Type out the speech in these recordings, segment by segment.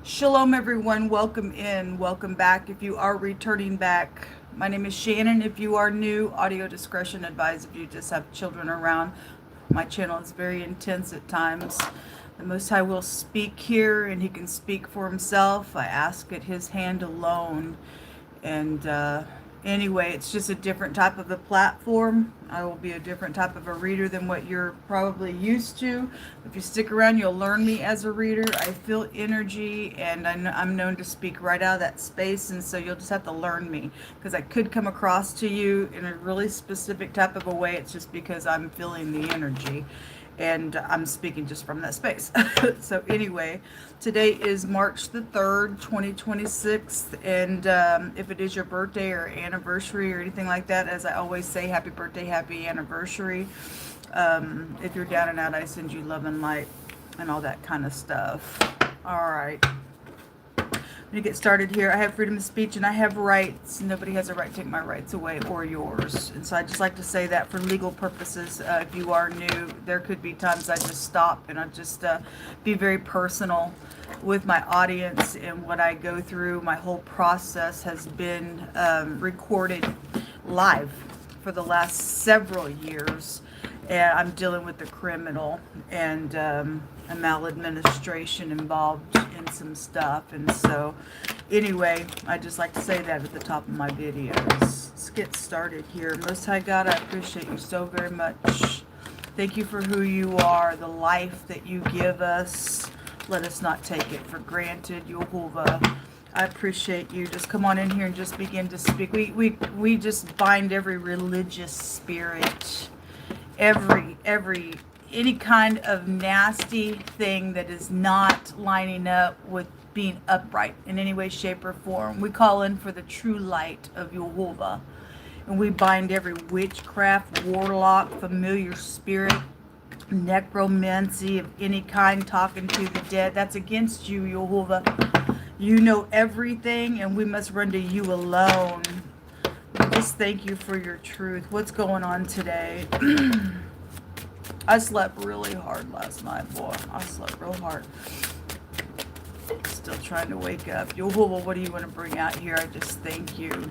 Shalom, everyone. Welcome in. Welcome back. If you are returning back, my name is Shannon. If you are new, audio discretion advised if you just have children around. My channel is very intense at times. The Most High will speak here, and He can speak for Himself. I ask at His hand alone. And anyway, it's just a different type of a platform. I will be a different type of a reader than what you're probably used to. If you stick around, you'll learn me as a reader. I feel energy, and I'm known to speak right out of that space, and so you'll just have to learn me, because I could come across to you in a really specific type of a way. It's just because I'm feeling the energy, and I'm speaking just from that space. So anyway, today is March the 3rd, 2026, and if it is your birthday or anniversary or anything like that, as I always say, happy birthday, happy anniversary. If you're down and out, I send you love and light and all that kind of stuff. All right. When you get started here, I have freedom of speech and I have rights. Nobody has a right to take my rights away or yours. And so I just like to say that for legal purposes. If you are new, there could be times I just stop and I just be very personal with my audience and what I go through. My whole process has been recorded live for the last several years. And I'm dealing with the criminal and a maladministration involved in some stuff. And so anyway, I just like to say that at the top of my videos. Let's get started here. Most High God, I appreciate you so very much. Thank you for who you are, the life that you give us. Let us not take it for granted, Yehovah. I appreciate you. Just come on in here and just begin to speak. We just bind every religious spirit, any kind of nasty thing that is not lining up with being upright in any way, shape, or form. We call in for the true light of Yehovah. And we bind every witchcraft, warlock, familiar spirit, necromancy of any kind, talking to the dead. That's against you, Yehovah. You know everything, and we must run to you alone. We just thank you for your truth. What's going on today? I slept really hard last night, boy. I slept real hard. Still trying to wake up. Yehovah, what do you want to bring out here? I just thank you.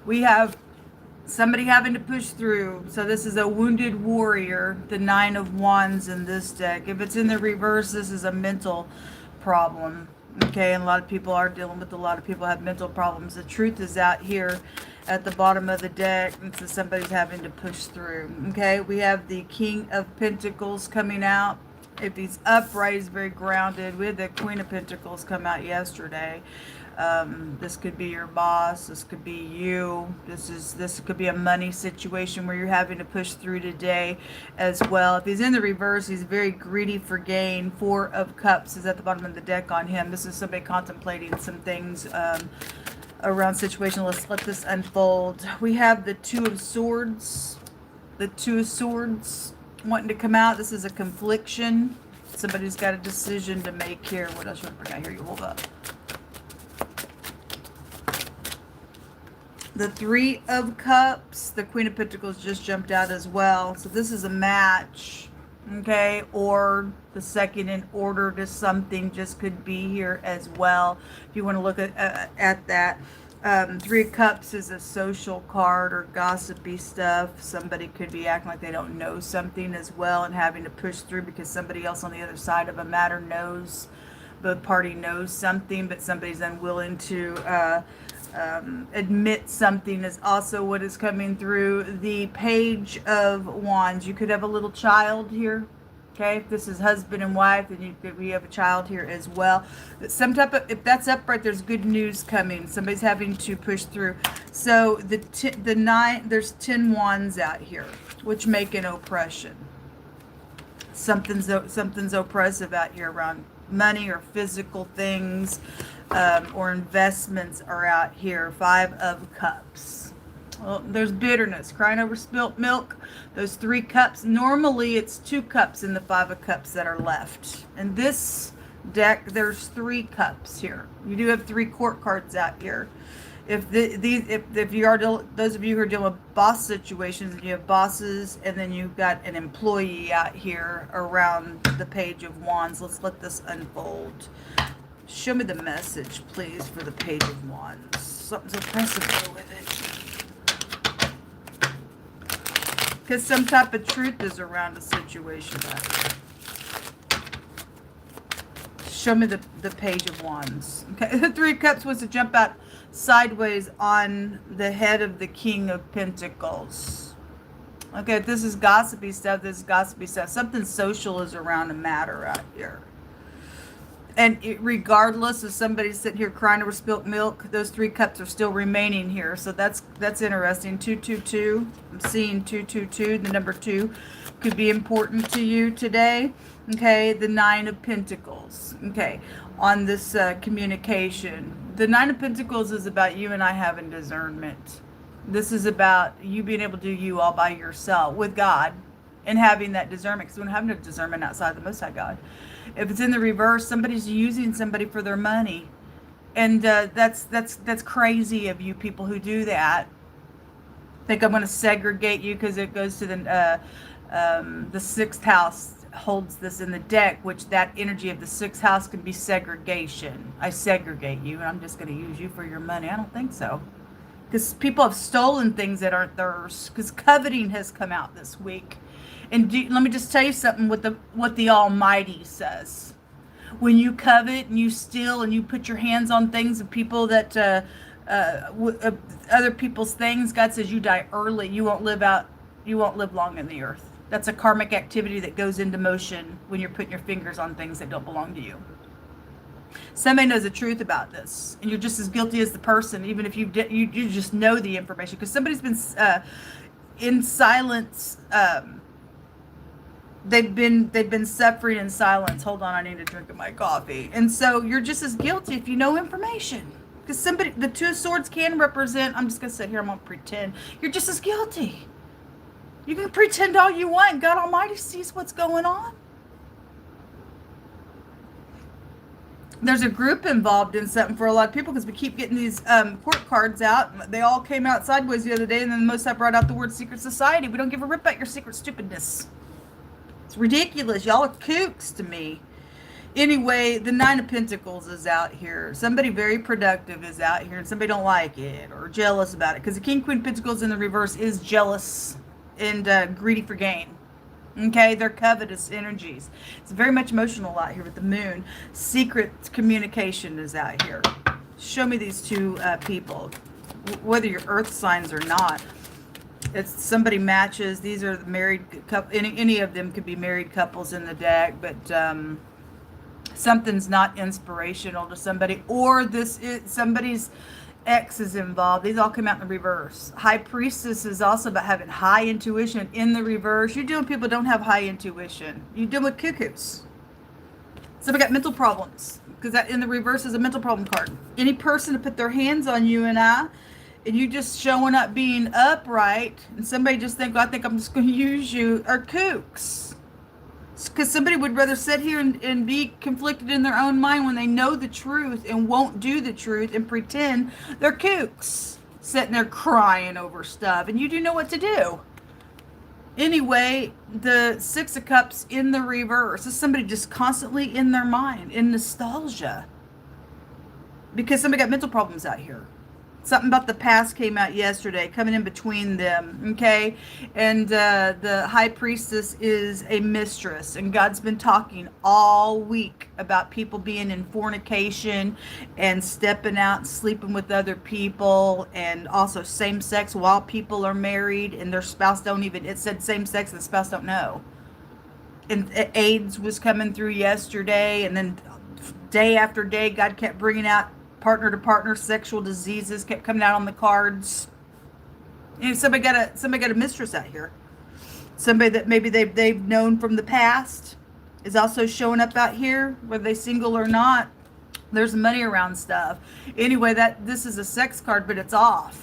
We have somebody having to push through. So this is a wounded warrior, the 9 of Wands in this deck. If it's in the reverse, this is a mental problem. Okay, and a lot of people are dealing with, a lot of people have mental problems. The truth is out here at the bottom of the deck, and so somebody's having to push through. Okay, we have the King of Pentacles coming out. If he's upright, he's very grounded. We had the Queen of Pentacles come out yesterday. This could be your boss. This could be you. This could be a money situation where you're having to push through today as well. If he's in the reverse, he's very greedy for gain. 4 of Cups is at the bottom of the deck on him. This is somebody contemplating some things around situation. Let's let this unfold. We have the 2 of Swords. The 2 of Swords wanting to come out. This is a confliction. Somebody's got a decision to make here. What else should I bring out here? You hold up. The 3 of Cups, the Queen of Pentacles just jumped out as well. So this is a match, okay? Or the second in order to something just could be here as well. If you want to look at that. 3 of Cups is a social card or gossipy stuff. Somebody could be acting like they don't know something as well and having to push through because somebody else on the other side of a matter knows. Both party knows something, but somebody's unwilling to admit something is also what is coming through. The Page of Wands. You could have a little child here. Okay, if this is husband and wife, then we have a child here as well. Some type of, if that's upright, there's good news coming. Somebody's having to push through. So the 9, there's 10 wands out here, which make an oppression. Something's oppressive out here around money or physical things, or investments are out here. 5 of Cups. Well, there's bitterness, crying over spilt milk. Those 3 cups. Normally it's 2 cups in the 5 of Cups that are left. In this deck, there's 3 cups here. You do have 3 court cards out here. If you are those of you who are dealing with boss situations, and you have bosses, and then you've got an employee out here around the Page of Wands, let's let this unfold. Show me the message, please, for the Page of Wands. Something's oppressive there with it. Because some type of truth is around a situation. Show me the Page of Wands. Okay, the Three of Cups was to jump out sideways on the head of the King of Pentacles. Okay, this is gossipy stuff. This is gossipy stuff. Something social is around a matter out here. And regardless of somebody sitting here crying over spilt milk, those 3 cups are still remaining here. So that's interesting. 222. I'm seeing 222. The number 2 could be important to you today. Okay, the 9 of Pentacles. Okay, on this communication. The 9 of Pentacles is about you and I having discernment. This is about you being able to do you all by yourself with God and having that discernment. Because we don't have no discernment outside the Most High God. If it's in the reverse, somebody's using somebody for their money. And that's crazy of you people who do that. Think I'm going to segregate you because it goes to the 6th house holds this in the deck, which that energy of the 6th house can be segregation. I segregate you and I'm just going to use you for your money. I don't think so. Because people have stolen things that aren't theirs. Because coveting has come out this week. And let me just tell you something what the Almighty says. When you covet and you steal and you put your hands on things of people that other people's things, God says you die early. You won't live long in the earth. That's a karmic activity that goes into motion when you're putting your fingers on things that don't belong to you. Somebody knows the truth about this, and you're just as guilty as the person, even if you just know the information, because somebody's been in silence. They've been suffering in silence. Hold on, I need a drink of my coffee. And so you're just as guilty if you know information. Because the 2 of Swords can represent, I'm just going to sit here, I'm going to pretend. You're just as guilty. You can pretend all you want. God Almighty sees what's going on. There's a group involved in something for a lot of people because we keep getting these court cards out. They all came out sideways the other day, and then the Most High brought out the word secret society. We don't give a rip about your secret stupidness. It's ridiculous. Y'all are kooks to me. Anyway, the 9 of Pentacles is out here. Somebody very productive is out here, and somebody don't like it or jealous about it. Because the King, Queen, Pentacles in the reverse is jealous and greedy for gain. Okay, they're covetous energies. It's very much emotional out here with the Moon. Secret communication is out here. Show me these 2 people, whether you're earth signs or not. It's somebody matches. These are the married couple. Any of them could be married couples in the deck, but something's not inspirational to somebody, or this is somebody's ex is involved. These all come out in the reverse. High Priestess is also about having high intuition in the reverse. You're dealing with people who don't have high intuition. You're dealing with cuckoos. Somebody got mental problems because that in the reverse is a mental problem card. Any person to put their hands on you and you just showing up being upright, and somebody just think, well, I think I'm just going to use you, are kooks. Because somebody would rather sit here and be conflicted in their own mind when they know the truth and won't do the truth and pretend they're kooks. Sitting there crying over stuff, and you do know what to do. Anyway, the 6 of Cups in the reverse is somebody just constantly in their mind, in nostalgia. Because somebody got mental problems out here. Something about the past came out yesterday, coming in between them, okay? And the High Priestess is a mistress, and God's been talking all week about people being in fornication and stepping out and sleeping with other people, and also same sex while people are married and their spouse don't even, it said same sex and the spouse don't know. And AIDS was coming through yesterday, and then day after day, God kept bringing out partner to partner sexual diseases kept coming out on the cards. And somebody got a mistress out here. Somebody that maybe they've known from the past is also showing up out here, whether they single or not. There's money around stuff. Anyway, this is a sex card, but it's off.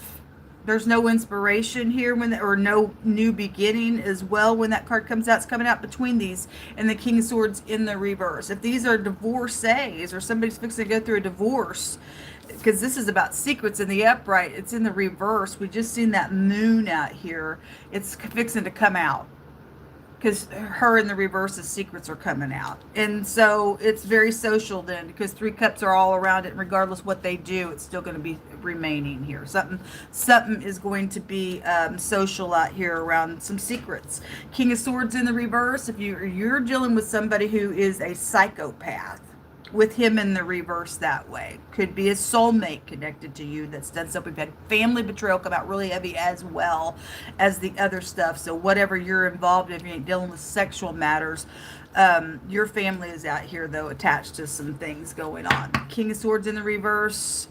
There's no inspiration here or no new beginning as well. When that card comes out, it's coming out between these and the King of Swords in the reverse. If these are divorcees or somebody's fixing to go through a divorce, because this is about secrets in the upright. It's in the reverse. We just seen that moon out here. It's fixing to come out. Because her in the reverse's secrets are coming out. And so it's very social then, because 3 cups are all around it, and regardless what they do, it's still going to be remaining here. Something is going to be social out here around some secrets. King of Swords in the reverse. If you're dealing with somebody who is a psychopath, with him in the reverse that way. Could be a soulmate connected to you that's done something. We've had family betrayal come out really heavy as well as the other stuff. So whatever you're involved in, if you ain't dealing with sexual matters, your family is out here, though, attached to some things going on. King of Swords in the reverse.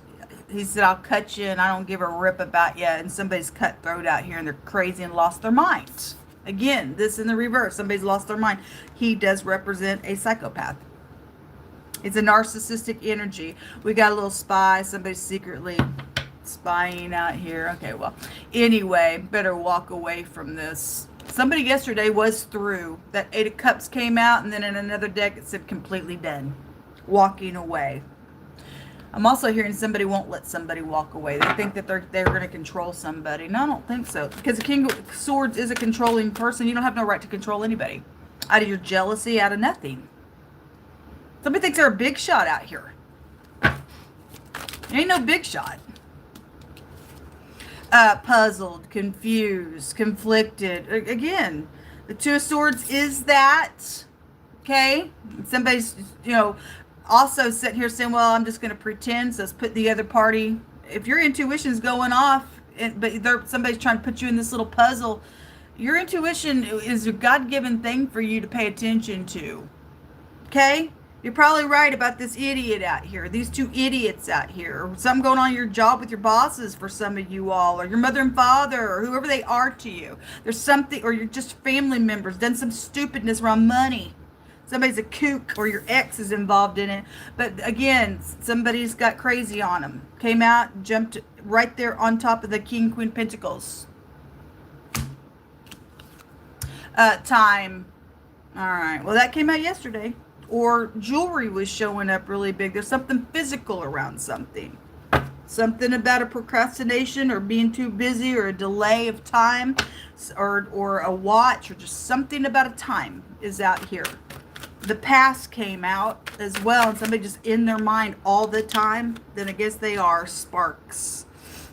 He said, I'll cut you and I don't give a rip about you. And somebody's cutthroat out here and they're crazy and lost their mind. Again, this in the reverse. Somebody's lost their mind. He does represent a psychopath. It's a narcissistic energy. We got a little spy. Somebody's secretly spying out here. Okay, well, anyway, better walk away from this. Somebody yesterday was through. That 8 of Cups came out, and then in another deck it said completely done. Walking away. I'm also hearing somebody won't let somebody walk away. They think that they're going to control somebody. No, I don't think so. Because the King of Swords is a controlling person. You don't have no right to control anybody. Out of your jealousy, out of nothing. Somebody thinks they're a big shot out here. Ain't no big shot. Puzzled, confused, conflicted. Again, the 2 of Swords is that. Okay? Somebody's, also sitting here saying, well, I'm just going to pretend. So let's put the other party. If your intuition's going off, but somebody's trying to put you in this little puzzle, your intuition is a God-given thing for you to pay attention to. Okay? You're probably right about this idiot out here. These 2 idiots out here. Or something going on in your job with your bosses for some of you all. Or your mother and father. Or whoever they are to you. There's something. Or you're just family members. Done some stupidness around money. Somebody's a kook. Or your ex is involved in it. But again, somebody's got crazy on them. Came out. Jumped right there on top of the King, Queen Pentacles. Time. Alright. Well, that came out yesterday. Or jewelry was showing up really big. There's something physical around something. Something about a procrastination or being too busy or a delay of time or a watch or just something about a time is out here. The past came out as well, and somebody just in their mind all the time. Then I guess they are sparks.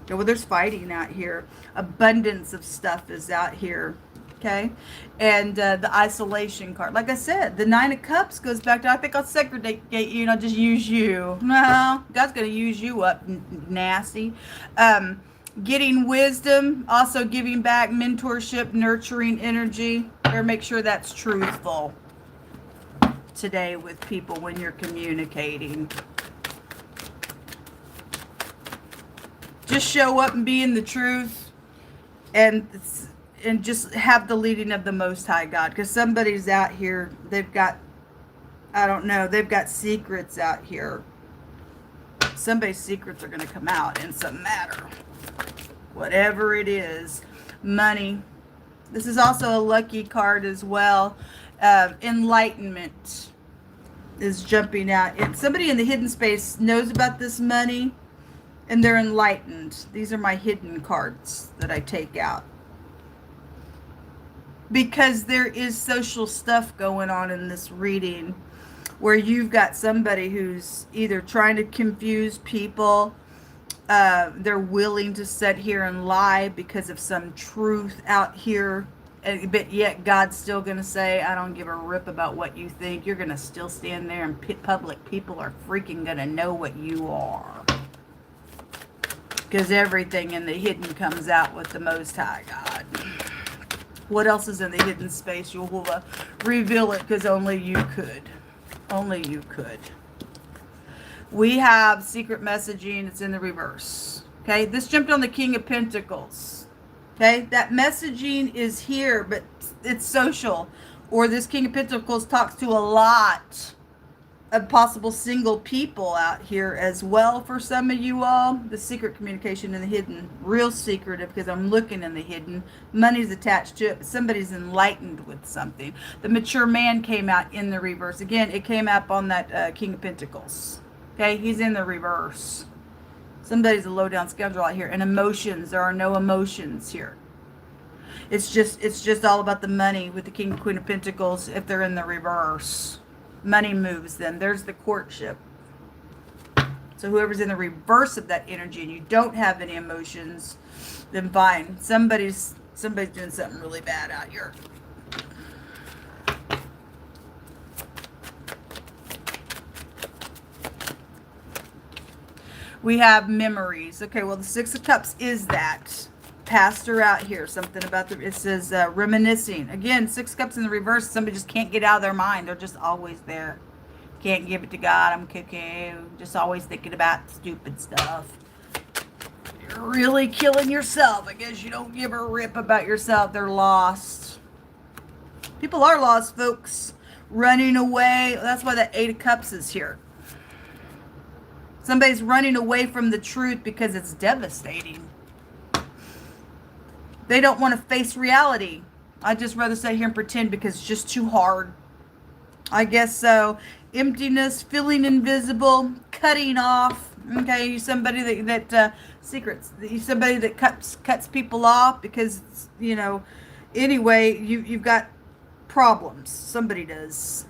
Okay, well, there's fighting out here. Abundance of stuff is out here. Okay, and the isolation card. Like I said, the 9 of Cups goes back to, I think I'll segregate you and I'll just use you. No, God's going to use you up, nasty. Getting wisdom, also giving back, mentorship, nurturing energy. Better make sure that's truthful today with people when you're communicating. Just show up and be in the truth. And just have the leading of the Most High God. Because somebody's out here, they've got, I don't know, they've got secrets out here. Somebody's secrets are going to come out in some matter. Whatever it is. Money. This is also a lucky card as well. Enlightenment is jumping out. Somebody in the hidden space knows about this money. And they're enlightened. These are my hidden cards that I take out. Because there is social stuff going on in this reading where you've got somebody who's either trying to confuse people, they're willing to sit here and lie because of some truth out here, but yet God's still going to say, I don't give a rip about what you think. You're going to still stand there and public people are freaking going to know what you are. Because everything in the hidden comes out with the Most High God. What else is in the hidden space? You'll reveal it because only you could. Only you could. We have secret messaging. It's in the reverse. Okay, this jumped on the King of Pentacles. Okay, that messaging is here, but it's social. Or this King of Pentacles talks to a lot of possible single people out here as well for some of you all. The secret communication in the hidden, real secretive, because I'm looking in the hidden. Money's attached to it, but somebody's enlightened with something. The mature man came out in the reverse. Again, it came up on that King of Pentacles. Okay, he's in the reverse. Somebody's a low-down scoundrel out here. And emotions, there are no emotions here. It's just all about the money with the King and Queen of Pentacles if they're in the reverse. Money moves them. There's the courtship. So whoever's in the reverse of that energy and you don't have any emotions, then fine. Somebody's doing something really bad out here. We have memories. Okay, well, the Six of Cups is that. Pastor out here. Something about it says reminiscing. Again, Six Cups in the reverse. Somebody just can't get out of their mind. They're just always there. Can't give it to God. I'm cuckoo. Just always thinking about stupid stuff. You're really killing yourself. I guess you don't give a rip about yourself. They're lost. People are lost, folks. Running away. That's why that Eight of Cups is here. Somebody's running away from the truth because it's devastating. They don't want to face reality. I'd just rather sit here and pretend because it's just too hard. I guess so. Emptiness, feeling invisible, cutting off. Okay, you're somebody that secrets. You're somebody that cuts people off because, you know, anyway, you've got problems. Somebody does.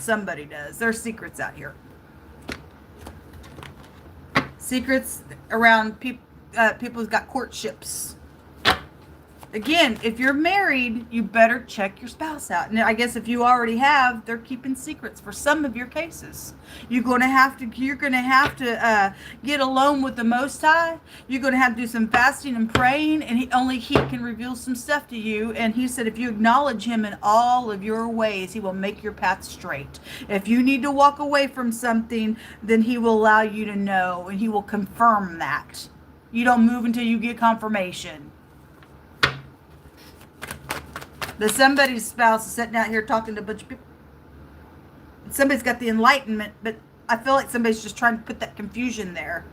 Somebody does. There's secrets out here. Secrets around people who've got courtships. Again, if you're married, you better check your spouse out. And I guess if you already have, they're keeping secrets for some of your cases. You're going to have to get alone with the Most High. You're going to have to do some fasting and praying, and only He can reveal some stuff to you. And He said, if you acknowledge Him in all of your ways, He will make your path straight. If you need to walk away from something, then He will allow you to know, and He will confirm that. You don't move until you get confirmation. But somebody's spouse is sitting out here talking to a bunch of people. Somebody's got the enlightenment, but I feel like somebody's just trying to put that confusion there.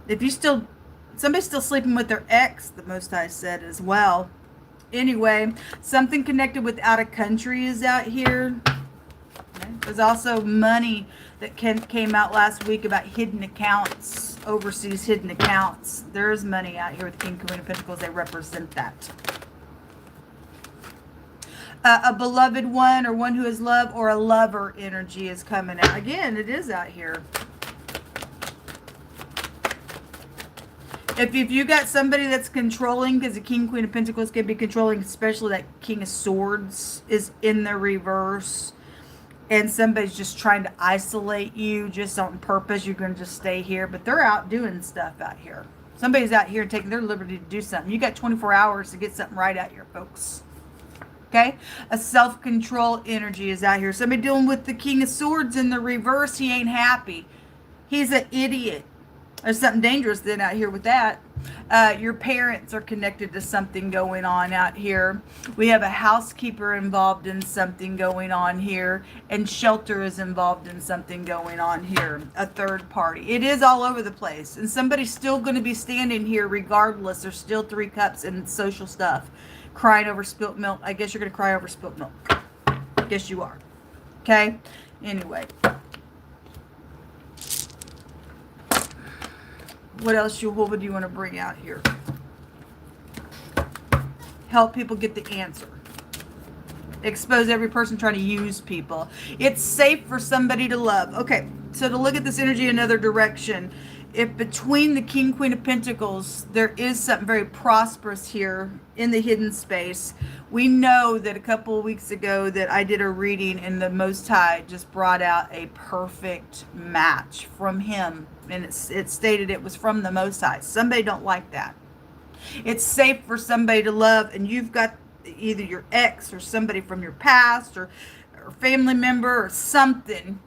Somebody's still sleeping with their ex, the Most High said as well. Anyway, something connected with out of country is out here. Okay. There's also money that came out last week about hidden accounts, overseas hidden accounts. There's money out here with the King and Queen of Pentacles. They represent that. A beloved one or one who is loved or a lover energy is coming out. Again, it is out here. If you got somebody that's controlling, because the King, Queen of Pentacles can be controlling, especially that King of Swords is in the reverse, and somebody's just trying to isolate you just on purpose, you're going to just stay here. But they're out doing stuff out here. Somebody's out here taking their liberty to do something. You got 24 hours to get something right out here, folks. Okay, a self-control energy is out here. Somebody dealing with the King of Swords in the reverse. He ain't happy. He's an idiot. There's something dangerous then out here with that. Your parents are connected to something going on out here. We have a housekeeper involved in something going on here. And shelter is involved in something going on here. A third party. It is all over the place. And somebody's still going to be standing here regardless. There's still 3 cups and social stuff. Crying over spilt milk. I guess you're going to cry over spilt milk. I guess you are. Okay? Anyway. What would you want to bring out here? Help people get the answer. Expose every person trying to use people. It's safe for somebody to love. Okay, so to look at this energy another direction. If between the King, Queen of Pentacles, there is something very prosperous here in the hidden space. We know that a couple of weeks ago that I did a reading and the Most High just brought out a perfect match from Him. And it stated it was from the Most High. Somebody don't like that. It's safe for somebody to love, and you've got either your ex or somebody from your past or family member or something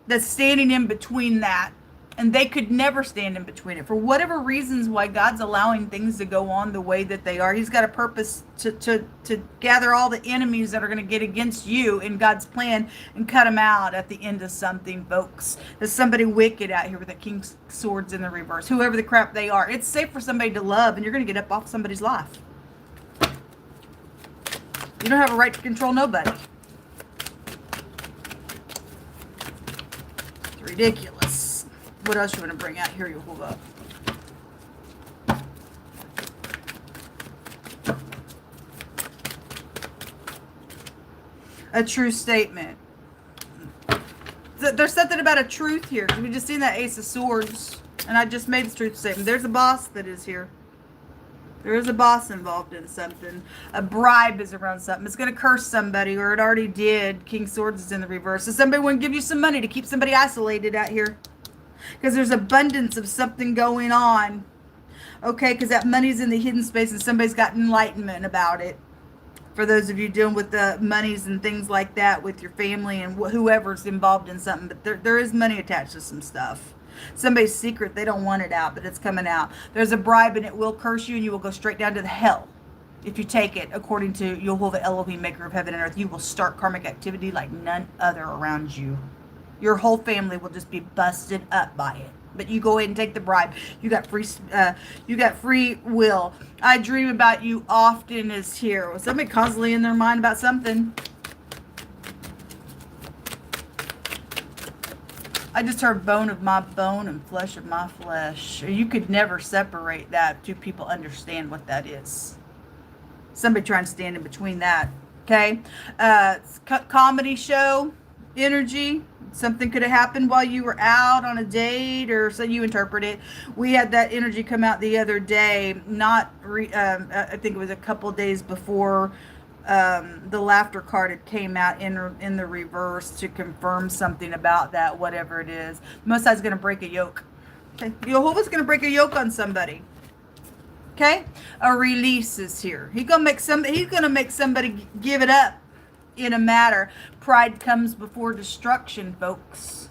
that's standing in between that. And they could never stand in between it. For whatever reasons why God's allowing things to go on the way that they are. He's got a purpose to gather all the enemies that are going to get against you in God's plan and cut them out at the end of something, folks. There's somebody wicked out here with the King's Swords in the reverse. Whoever the crap they are. It's safe for somebody to love, and you're going to get up off somebody's life. You don't have a right to control nobody. It's ridiculous. What else you want to bring out here, Yehovah? A true statement. There's something about a truth here. We just seen that Ace of Swords, and I just made the truth statement. There's a boss that is here. There is a boss involved in something. A bribe is around something. It's going to curse somebody, or it already did. King Swords is in the reverse. So somebody want to give you some money to keep somebody isolated out here. Because there's abundance of something going on. Okay, because that money's in the hidden space and somebody's got enlightenment about it. For those of you dealing with the monies and things like that with your family and whoever's involved in something. But there is money attached to some stuff. Somebody's secret, they don't want it out, but it's coming out. There's a bribe and it will curse you and you will go straight down to the hell. If you take it, according to Yehovah Elohim, maker of heaven and earth, you will start karmic activity like none other around you. Your whole family will just be busted up by it. But you go ahead and take the bribe. You got free will. I dream about you often is here. Was somebody constantly in their mind about something? I just heard bone of my bone and flesh of my flesh. You could never separate that. Two people understand what that is. Somebody trying to stand in between that. Okay? Comedy show energy. Something could have happened while you were out on a date, or so you interpret it. We had that energy come out the other day. I think it was a couple days before the laughter card had came out in the reverse to confirm something about that, whatever it is. Most High's going to break a yoke. Okay, Yehovah's going to break a yoke on somebody. Okay, a release is here. He's going to make somebody give it up. In a matter, pride comes before destruction, folks.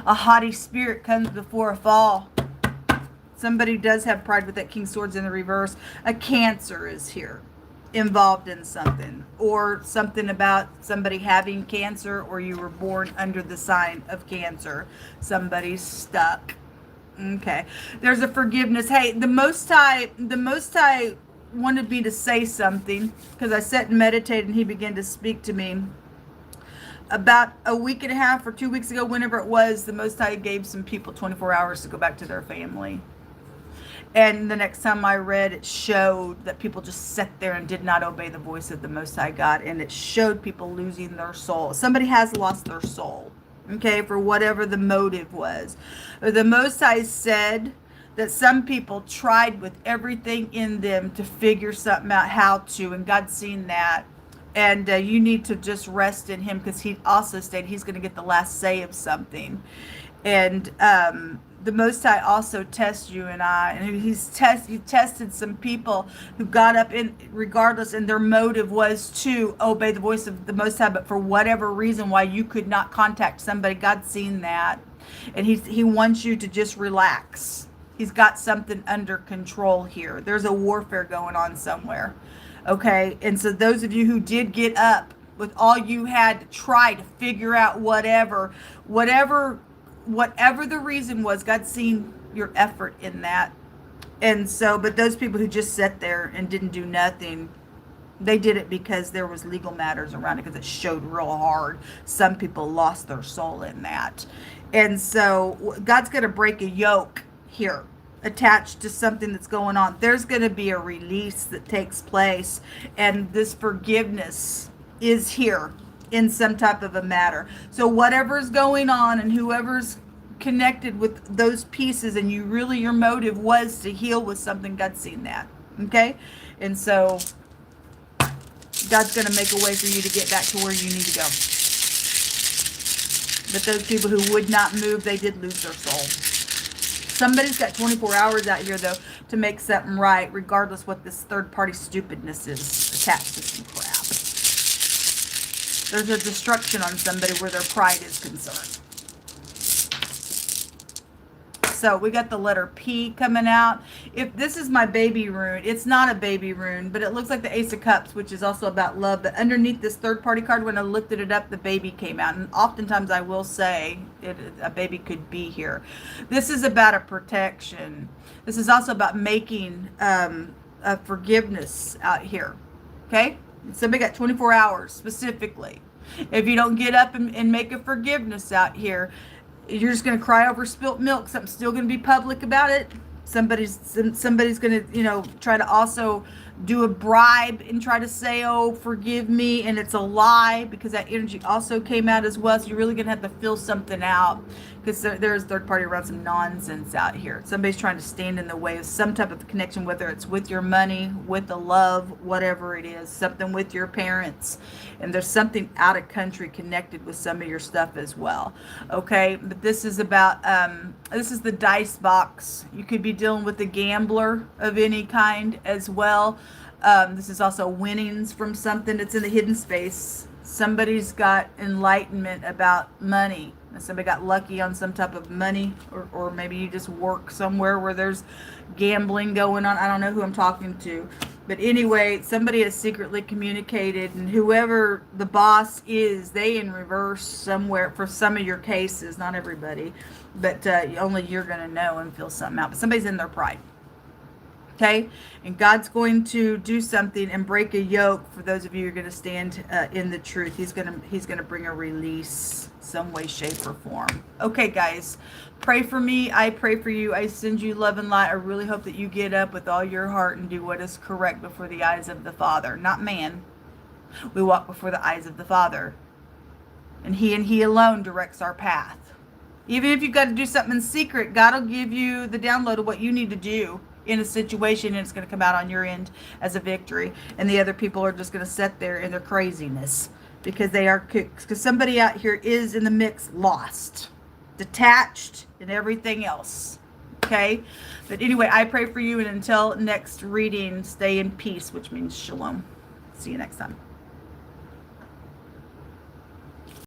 A haughty spirit comes before a fall. Somebody does have pride with that King Swords in the reverse. A Cancer is here, involved in something, or something about somebody having cancer, or you were born under the sign of Cancer. Somebody's stuck. Okay, there's a forgiveness. Hey, the Most High wanted me to say something, because I sat and meditated and he began to speak to me. About a week and a half or 2 weeks ago, whenever it was, the Most High gave some people 24 hours to go back to their family. And the next time I read, it showed that people just sat there and did not obey the voice of the Most High God. And it showed people losing their soul. Somebody has lost their soul, okay, for whatever the motive was. The Most High said that some people tried with everything in them to figure something out how to, and God's seen that. And you need to just rest in him, because he also stated he's going to get the last say of something. And the Most High also tests you and I, and he tested some people who got up in regardless, and their motive was to obey the voice of the Most High, but for whatever reason why you could not contact somebody, God's seen that, and he wants you to just relax. He's got something under control here. There's a warfare going on somewhere. Okay? And so those of you who did get up with all you had to try to figure out whatever the reason was, God's seen your effort in that. And so, but those people who just sat there and didn't do nothing, they did it because there was legal matters around it, because it showed real hard. Some people lost their soul in that. And so God's going to break a yoke here attached to something that's going on. There's going to be a release that takes place, and this forgiveness is here in some type of a matter. So whatever's going on and whoever's connected with those pieces, and your motive was to heal with something, God's seen that. Okay? And so God's going to make a way for you to get back to where you need to go. But those people who would not move, they did lose their soul. Somebody's got 24 hours out here, though, to make something right, regardless what this third-party stupidness is attached to some crap. There's a destruction on somebody where their pride is concerned. So we got the letter P coming out. If this is my baby rune, it's not a baby rune, but it looks like the Ace of Cups, which is also about love. But underneath this third party card, when I lifted it up, the baby came out. And oftentimes I will say a baby could be here. This is about a protection. This is also about making a forgiveness out here. Okay? Somebody got 24 hours specifically. If you don't get up and make a forgiveness out here, You're just going to cry over spilt milk. Something's still going to be public about it. Somebody's going to, try to also do a bribe and try to say, oh, forgive me. And it's a lie, because that energy also came out as well. So you're really going to have to fill something out, because there's third party around some nonsense out here. Somebody's trying to stand in the way of some type of connection, whether it's with your money, with the love, whatever it is, something with your parents. And there's something out of country connected with some of your stuff as well. Okay, but this is about, this is the dice box. You could be dealing with a gambler of any kind as well. This is also winnings from something that's in the hidden space. Somebody's got enlightenment about money. Somebody got lucky on some type of money, or maybe you just work somewhere where there's gambling going on. I don't know who I'm talking to. But anyway, somebody has secretly communicated, and whoever the boss is, they in reverse somewhere for some of your cases, not everybody, but only you're going to know and feel something out. But somebody's in their pride. Okay, and God's going to do something and break a yoke for those of you who are going to stand in the truth. He's gonna bring a release, some way, shape, or form. Okay, guys, pray for me. I pray for you. I send you love and light. I really hope that you get up with all your heart and do what is correct before the eyes of the Father, not man. We walk before the eyes of the Father, and He alone directs our path. Even if you've got to do something in secret, God will give you the download of what you need to do in a situation, and it's going to come out on your end as a victory, and the other people are just going to sit there in their craziness, because somebody out here is in the mix, lost, detached, and everything else. Okay, but anyway, I pray for you, and until next reading, stay in peace, which means shalom. See you next time.